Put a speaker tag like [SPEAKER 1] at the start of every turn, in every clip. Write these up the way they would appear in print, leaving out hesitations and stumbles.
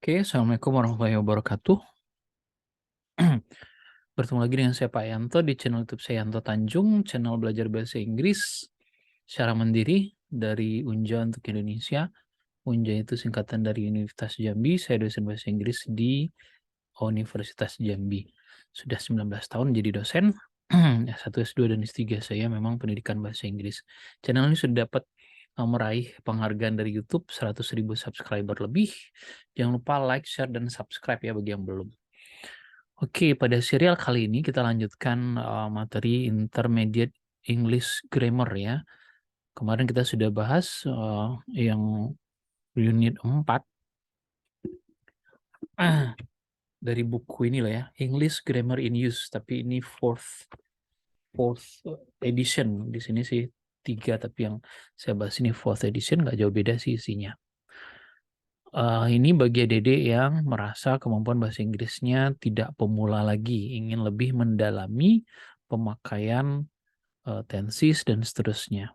[SPEAKER 1] Oke, Assalamualaikum warahmatullahi wabarakatuh. Bertemu lagi dengan saya Pak Yanto di channel YouTube saya Yanto Tanjung, channel belajar bahasa Inggris secara mandiri dari Unja untuk Indonesia. Unja itu singkatan dari Universitas Jambi, saya dosen bahasa Inggris di Universitas Jambi. Sudah 19 tahun jadi dosen, S1, S2, dan S3 saya memang pendidikan bahasa Inggris. Channel ini sudah dapat meraih penghargaan dari YouTube 100.000 subscriber lebih. Jangan lupa like, share, dan subscribe ya bagi yang belum. Oke, pada serial kali ini kita lanjutkan materi Intermediate English Grammar ya. Kemarin kita sudah bahas yang unit 4 dari buku ini lah ya, English Grammar in Use, tapi ini fourth edition. Di sini sih 3, tapi yang saya bahas ini fourth edition, nggak jauh beda sih isinya. Ini bagi adik-adik yang merasa kemampuan bahasa Inggrisnya tidak pemula lagi, ingin lebih mendalami pemakaian tenses dan seterusnya.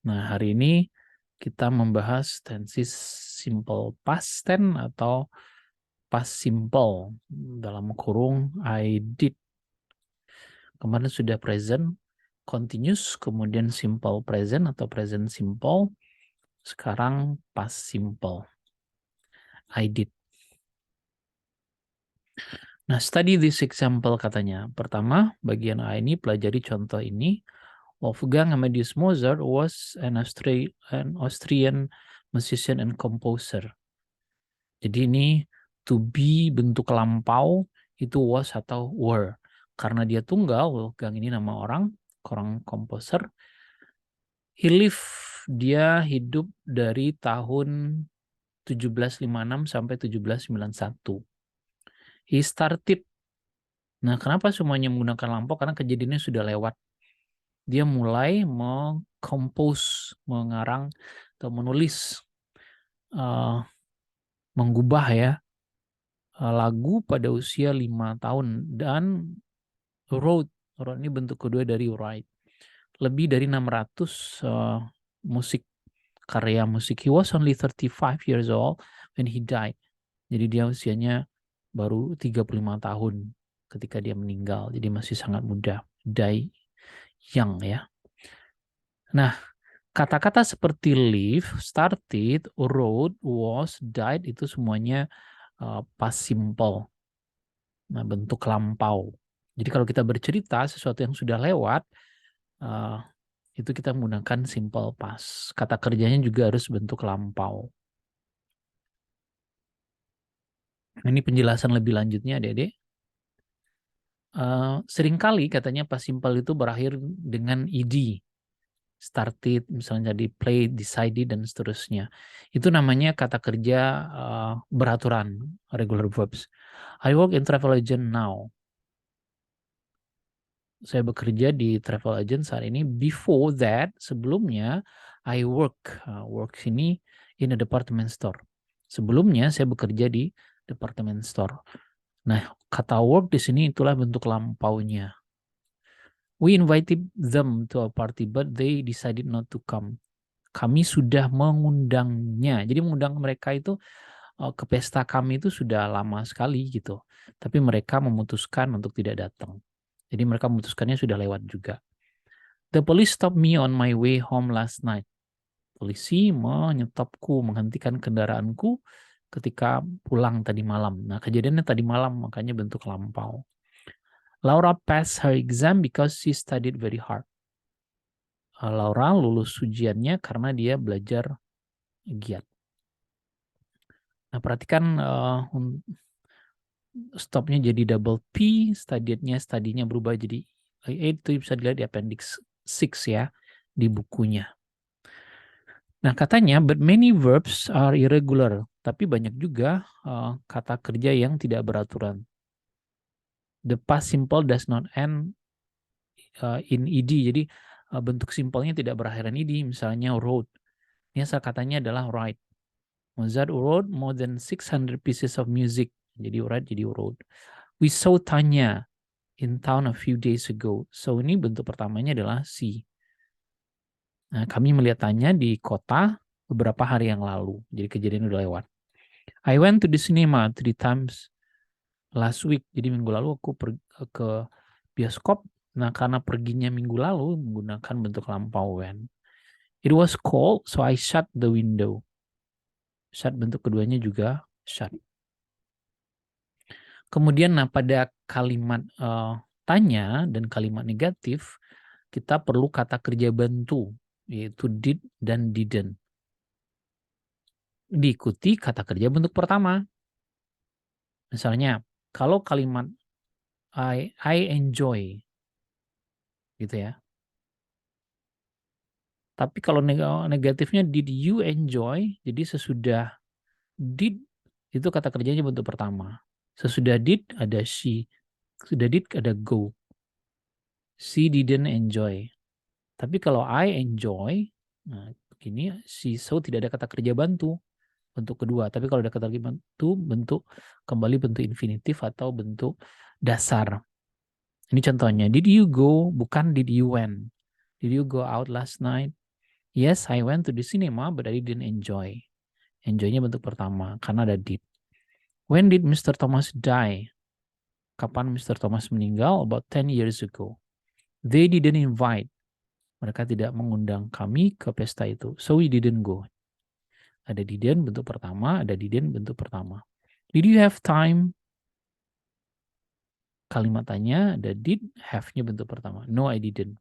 [SPEAKER 1] Nah, hari ini kita membahas tenses simple past tense atau past simple dalam kurung I did. Kemarin sudah present continuous, kemudian simple present atau present simple. Sekarang past simple. I did. Nah, study this example katanya. Pertama, bagian A ini pelajari contoh ini. Wolfgang Amadeus Mozart was an Austrian musician and composer. Jadi ini to be bentuk lampau itu was atau were. Karena dia tunggal, Wolfgang ini nama orang komposer. Dia hidup dari tahun 1756 sampai 1791. He started. Nah, kenapa semuanya menggunakan lampau? Karena kejadiannya sudah lewat. Dia mulai mengompos, mengarang atau menulis, menggubah ya lagu pada usia 5 tahun dan wrote ini bentuk kedua dari write, lebih dari 600 karya musik. He was only 35 years old when he died. Jadi dia usianya baru 35 tahun ketika dia meninggal. Jadi masih sangat muda. Die young ya. Nah, kata-kata seperti live, started, wrote, was, died itu semuanya past simple. Nah, bentuk lampau. Jadi kalau kita bercerita sesuatu yang sudah lewat, itu kita menggunakan simple past. Kata kerjanya juga harus bentuk lampau. Ini penjelasan lebih lanjutnya, Adik-adik. Seringkali katanya past simple itu berakhir dengan ed. Started, misalnya jadi play, decided, dan seterusnya. Itu namanya kata kerja beraturan, regular verbs. I work in travel agent now. Saya bekerja di travel agent saat ini. Before that, sebelumnya, I work. Work sini in a department store. Sebelumnya saya bekerja di department store. Nah, kata work di sini itulah bentuk lampaunya. We invited them to a party, but they decided not to come. Kami sudah mengundangnya. Jadi mengundang mereka itu ke pesta kami itu sudah lama sekali gitu. Tapi mereka memutuskan untuk tidak datang. Jadi mereka memutuskannya sudah lewat juga. The police stopped me on my way home last night. Polisi menyetopku, menghentikan kendaraanku ketika pulang tadi malam. Nah, kejadiannya tadi malam, makanya bentuk lampau. Laura passed her exam because she studied very hard. Laura lulus ujiannya karena dia belajar giat. Nah, perhatikan stopnya jadi double P, studinya berubah jadi itu bisa dilihat di appendix 6 ya, di bukunya. Nah, katanya, but many verbs are irregular. Tapi banyak juga kata kerja yang tidak beraturan. The past simple does not end in ed. Jadi bentuk simpelnya tidak berakhiran ed. Misalnya wrote. Ini asal katanya adalah write. Mozart wrote more than 600 pieces of music. Jadi write jadi wrote. We saw Tanya in town a few days ago. So ini bentuk pertamanya adalah see. Nah, kami melihat Tanya di kota beberapa hari yang lalu. Jadi kejadian udah lewat. I went to the cinema 3 times last week. Jadi minggu lalu aku pergi ke bioskop. Nah, karena perginya minggu lalu menggunakan bentuk lampau when. It was cold, so I shut the window. Shut bentuk keduanya juga shut. Kemudian pada kalimat tanya dan kalimat negatif, kita perlu kata kerja bantu, yaitu did dan didn't. Diikuti kata kerja bentuk pertama. Misalnya, kalau kalimat I enjoy, gitu ya. Tapi kalau negatifnya did you enjoy, jadi sesudah did itu kata kerjanya bentuk pertama. Sesudah did ada she, sudah did ada go. She didn't enjoy. Tapi kalau I enjoy, nah begini she so tidak ada kata kerja bantu bentuk kedua. Tapi kalau ada kata kerja bantu bentuk kembali bentuk infinitif atau bentuk dasar. Ini contohnya, did you go, bukan did you went. Did you go out last night? Yes, I went to the cinema, but I didn't enjoy. Enjoy-nya bentuk pertama, karena ada did. When did Mr. Thomas die? Kapan Mr. Thomas meninggal? About 10 years ago. They didn't invite. Mereka tidak mengundang kami ke pesta itu. So we didn't go. Ada didn't bentuk pertama, ada didn't bentuk pertama. Did you have time? Kalimat tanya, ada did, have-nya bentuk pertama. No, I didn't.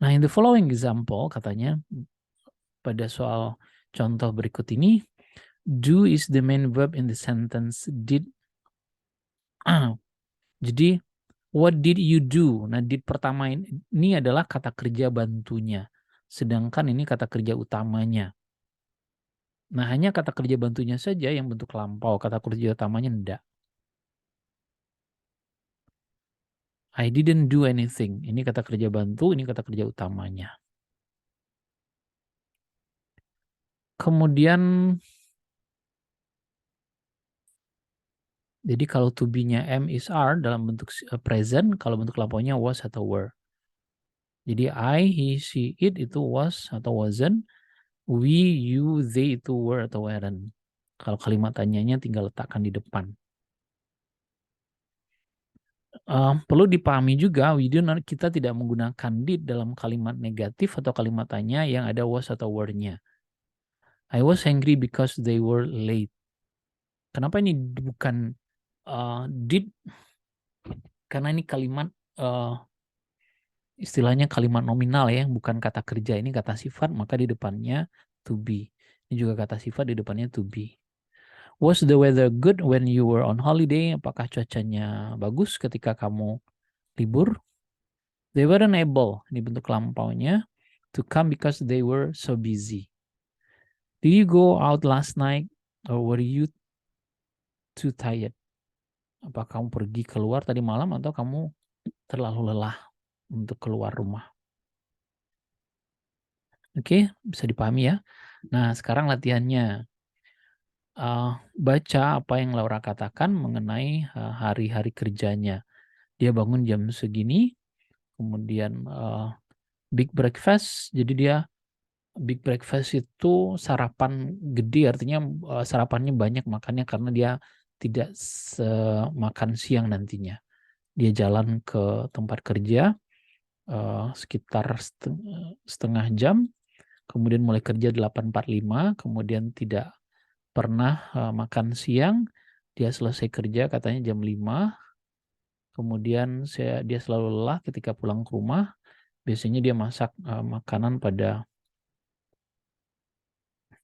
[SPEAKER 1] Nah, in the following example, katanya, pada soal contoh berikut ini, do is the main verb in the sentence did. Jadi, what did you do? Nah, did pertama ini adalah kata kerja bantunya. Sedangkan ini kata kerja utamanya. Nah, hanya kata kerja bantunya saja yang bentuk lampau. Kata kerja utamanya enggak. I didn't do anything. Ini kata kerja bantu, ini kata kerja utamanya. Kemudian, jadi kalau to be-nya am, is, are dalam bentuk present, kalau bentuk lampaunya was atau were. Jadi I, he, she, it itu was atau wasn't. We, you, they itu were atau weren't. Kalau kalimat tanyanya tinggal letakkan di depan. Perlu dipahami juga, kita tidak menggunakan did dalam kalimat negatif atau kalimat tanya yang ada was atau were-nya. I was angry because they were late. Kenapa ini bukan did? Karena ini kalimat istilahnya kalimat nominal ya, bukan kata kerja. Ini kata sifat, maka di depannya to be. Ini juga kata sifat, di depannya to be. Was the weather good when you were on holiday? Apakah cuacanya bagus ketika kamu libur? They weren't able, ini bentuk lampaunya, to come because they were so busy. Did you go out last night or were you too tired? Apa kamu pergi keluar tadi malam atau kamu terlalu lelah untuk keluar rumah? Oke, bisa dipahami ya. Nah, sekarang latihannya. Baca apa yang Laura katakan mengenai hari-hari kerjanya. Dia bangun jam segini, kemudian big breakfast, jadi dia big breakfast itu sarapan gede, artinya sarapannya banyak makannya karena dia tidak makan siang nantinya. Dia jalan ke tempat kerja sekitar setengah jam, kemudian mulai kerja 8.45, kemudian tidak pernah makan siang, dia selesai kerja katanya jam 5, kemudian dia selalu lelah ketika pulang ke rumah, biasanya dia masak makanan pada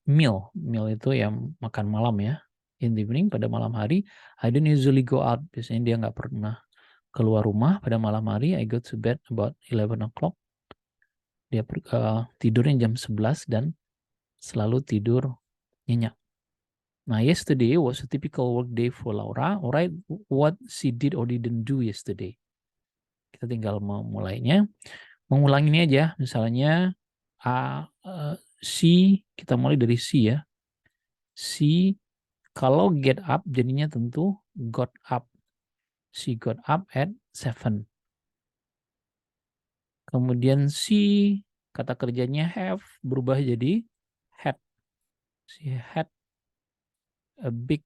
[SPEAKER 1] meal itu yang makan malam ya, in the evening, pada malam hari. I don't usually go out, biasanya dia nggak pernah keluar rumah pada malam hari. I go to bed about 11 o'clock. Dia tidurnya jam 11 dan selalu tidur nyenyak. Nah, yesterday was a typical work day for Laura. Alright, what she did or didn't do yesterday. Kita tinggal memulainya. Mengulangi ini aja, misalnya she, kita mulai dari she ya. She, kalau get up jadinya tentu got up. She got up at 7. Kemudian she, kata kerjanya have, berubah jadi had. She had a big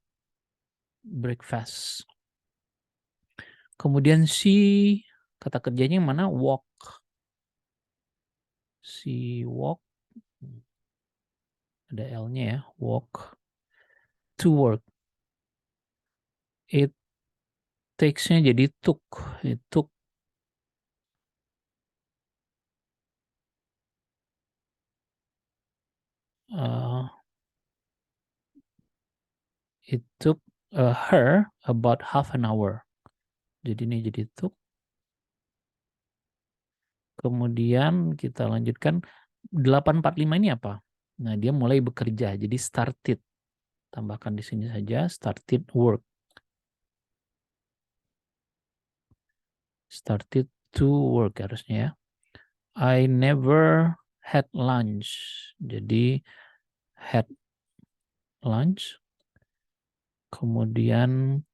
[SPEAKER 1] breakfast. Kemudian she, kata kerjanya yang mana? Walk. She walk. Ada L-nya ya. Walk to work. It takes-nya jadi took. It took. It took her about half an hour. Jadi ini jadi took. Kemudian kita lanjutkan 845 ini apa? Nah, dia mulai bekerja. Jadi started. Tambahkan di sini saja started work. Started to work harusnya ya. I never had lunch. Jadi had lunch. Kemudian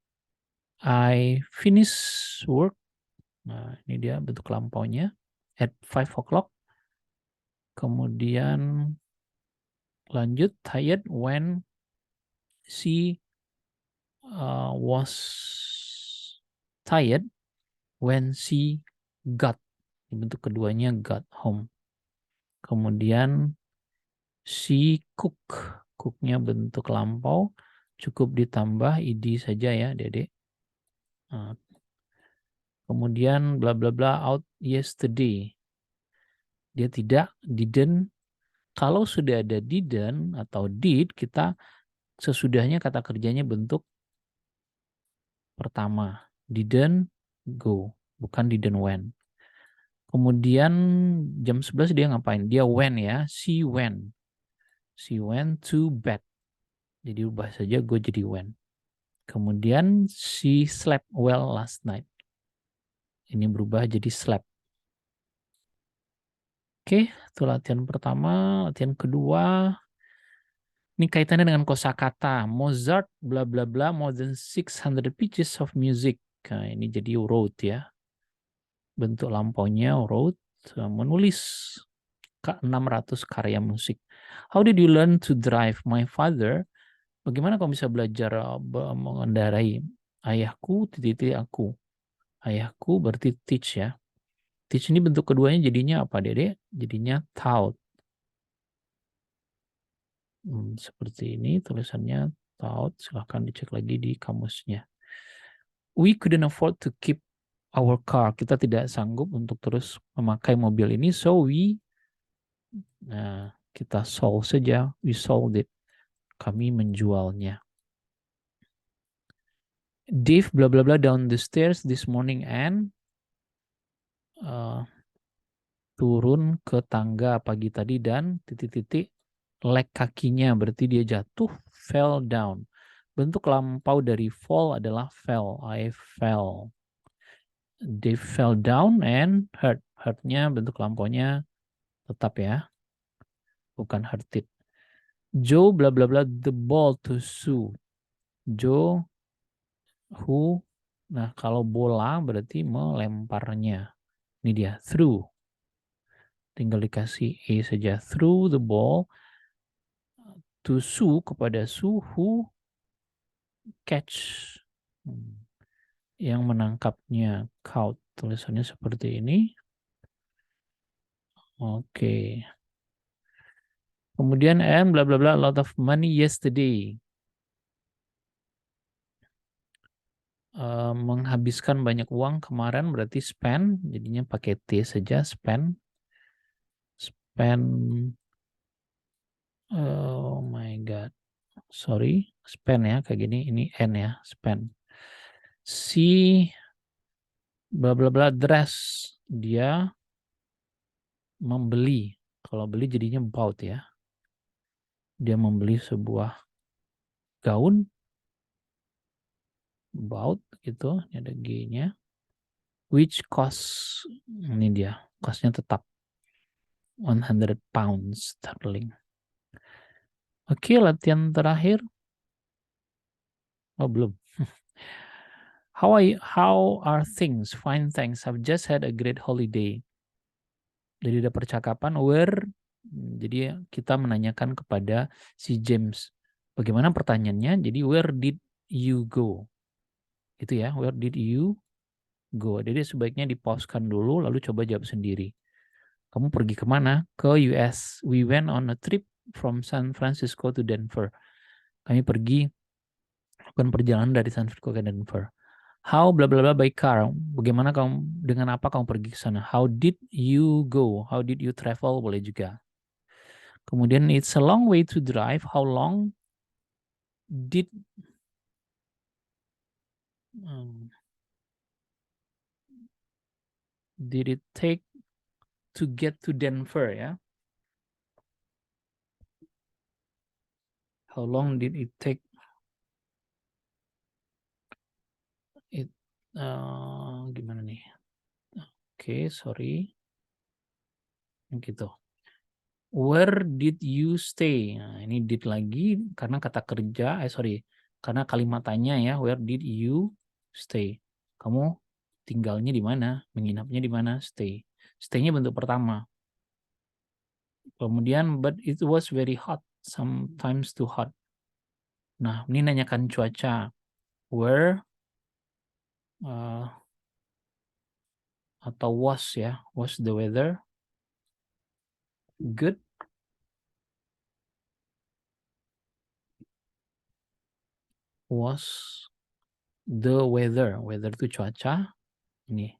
[SPEAKER 1] I finish work. Nah, ini dia bentuk lampaunya. At 5 o'clock. Kemudian lanjut tired when she was tired when she got. Bentuk keduanya got home. Kemudian she cook. Cooknya bentuk lampau. Cukup ditambah id saja ya, Dedek. Kemudian bla bla bla out yesterday. Dia tidak, didn't. Kalau sudah ada didn't atau did, kita sesudahnya kata kerjanya bentuk pertama. Didn't go, bukan didn't went. Kemudian jam 11 dia ngapain? Dia went ya, she went. She went to bed. Jadi ubah saja go jadi went. Kemudian she slept well last night. Ini berubah jadi slept. Oke, itu latihan pertama. Latihan kedua. Ini kaitannya dengan kosakata. Mozart bla bla bla more than 600 pieces of music. Nah, ini jadi wrote ya. Bentuk lampaunya wrote, menulis 600 karya musik. How did you learn to drive? My father. Bagaimana kamu bisa belajar mengendarai? Ayahku, titik aku. Ayahku berarti teach ya. Teach ini bentuk keduanya jadinya apa, Dede? Jadinya taught. Seperti ini tulisannya taught. Silahkan dicek lagi di kamusnya. We couldn't afford to keep our car. Kita tidak sanggup untuk terus memakai mobil ini. So kita sold saja. We sold it. Kami menjualnya. Dave bla bla bla down the stairs this morning and turun ke tangga pagi tadi dan titik-titik leg kakinya, berarti dia jatuh, fell down. Bentuk lampau dari fall adalah fell. I fell. They fell down and hurt. Hurt-nya bentuk lampaunya tetap ya. Bukan hurted. Joe bla bla bla the ball to Sue. Joe who. Nah, kalau bola berarti melemparnya. Ini dia, through. Tinggal dikasih E saja. Through the ball to Sue, kepada Sue who catch. Yang menangkapnya. Caught. Tulisannya seperti ini. Oke. Kemudian and bla bla bla a lot of money yesterday. Menghabiskan banyak uang kemarin berarti spend, jadinya pakai T saja, spend. Oh my god, sorry, spend ya kayak gini, ini N ya, spend. Si bla bla bla dress, dia membeli, kalau beli jadinya bought ya, dia membeli sebuah gaun, bought gitu, ini ada G-nya. Which cost, ini dia, costnya tetap 100 pounds sterling. Oke, latihan terakhir. Oh, belum. How are things? Fine, thanks. I've just had a great holiday. Jadi ada percakapan where. Jadi kita menanyakan kepada si James. Bagaimana pertanyaannya? Jadi where did you go? Itu ya, where did you go? Jadi sebaiknya di-pause-kan dulu lalu coba jawab sendiri. Kamu pergi kemana? Ke US. We went on a trip from San Francisco to Denver. Kami pergi bukan perjalanan dari San Francisco ke Denver. How bla bla bla by car. Bagaimana kamu, dengan apa kamu pergi ke sana? How did you go? How did you travel? Boleh juga. Kemudian it's a long way to drive. How long did did it take to get to Denver ya? How long did it take it gimana nih? Oke, sorry. Gitu. Where did you stay? Nah, ini did lagi karena kata kerja, karena kalimat tanya ya, where did you stay? Kamu tinggalnya di mana? Menginapnya di mana? Stay. Stay-nya bentuk pertama. Kemudian, but it was very hot, sometimes too hot. Nah, ini nanyakan cuaca. Where atau was ya, was the weather good? Was the weather itu cuaca. Ini.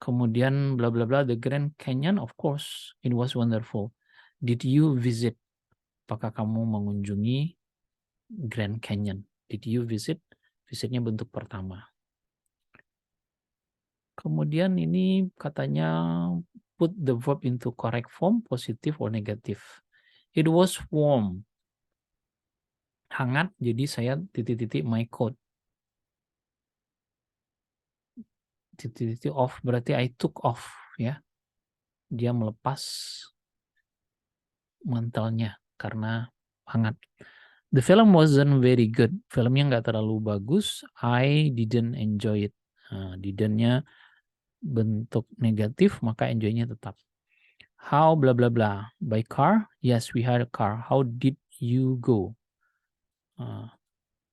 [SPEAKER 1] Kemudian bla bla bla, the Grand Canyon, of course, it was wonderful. Did you visit? Apakah kamu mengunjungi Grand Canyon? Did you visit? Visitnya bentuk pertama. Kemudian ini katanya put the verb into correct form, positive or negative. It was warm. Hangat, jadi saya titik-titik my coat. Titik-titik off, berarti I took off ya. Dia melepas mantelnya karena hangat. The film wasn't very good. Filmnya nggak terlalu bagus. I didn't enjoy it. Nah, didn't-nya bentuk negatif, maka enjoy-nya tetap. How bla bla bla. By car? Yes, we had a car. How did you go?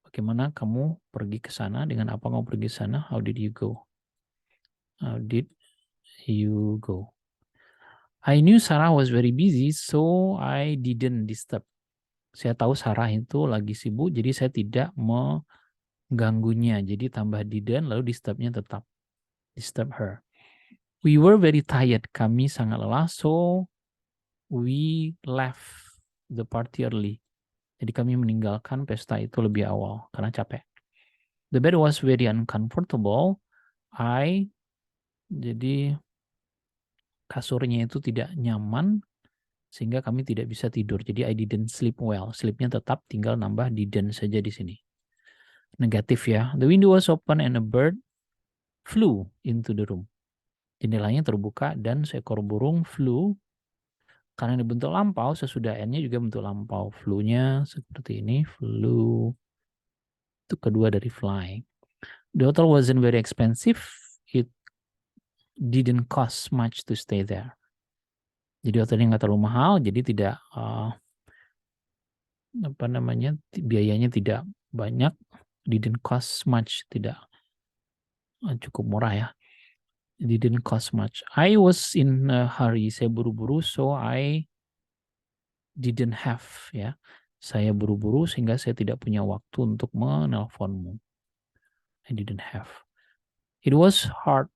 [SPEAKER 1] Bagaimana kamu pergi ke sana? Dengan apa kamu pergi ke sana? How did you go? How did you go? I knew Sarah was very busy, so I didn't disturb. Saya tahu Sarah itu lagi sibuk, jadi saya tidak mengganggunya. Jadi tambah didn't, lalu disturb-nya tetap. Disturb her. We were very tired. Kami sangat lelah, so we left the party early. Jadi kami meninggalkan pesta itu lebih awal karena capek. The bed was very uncomfortable. Jadi kasurnya itu tidak nyaman sehingga kami tidak bisa tidur. Jadi I didn't sleep well. Sleep-nya tetap, tinggal nambah didn't saja di sini. Negatif ya. The window was open and a bird flew into the room. Jendelanya terbuka dan seekor burung flew. Karena ini bentuk lampau, sesudah N-nya juga bentuk lampau. Flew-nya seperti ini. Flew. Itu kedua dari fly. The hotel wasn't very expensive. It didn't cost much to stay there. Jadi hotelnya nggak terlalu mahal, jadi tidak biayanya tidak banyak. Didn't cost much, tidak cukup murah ya. Didn't cost much. I was in a hurry, saya buru-buru, so I didn't have ya. Saya buru-buru sehingga saya tidak punya waktu untuk menelponmu. I didn't have. It was hard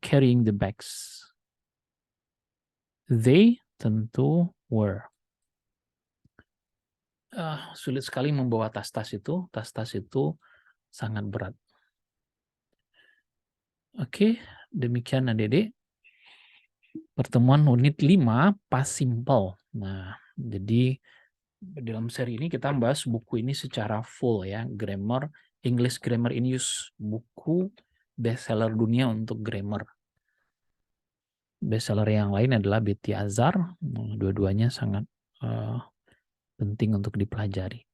[SPEAKER 1] carrying the bags. They tentu were. Sulit sekali membawa tas-tas itu. Tas-tas itu sangat berat. Oke, demikian adik-adik. Pertemuan unit 5, past simple. Nah, jadi dalam seri ini kita membahas buku ini secara full ya. Grammar, English Grammar in Use. Buku bestseller dunia untuk grammar. Bestseller yang lain adalah Betty Azar. Dua-duanya sangat penting untuk dipelajari.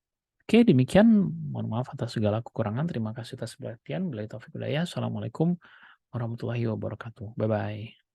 [SPEAKER 1] Oke, demikian. Mohon maaf atas segala kekurangan. Terima kasih atas perhatian. Billahi taufiq wal hidayah. Assalamualaikum warahmatullahi wabarakatuh. Bye-bye.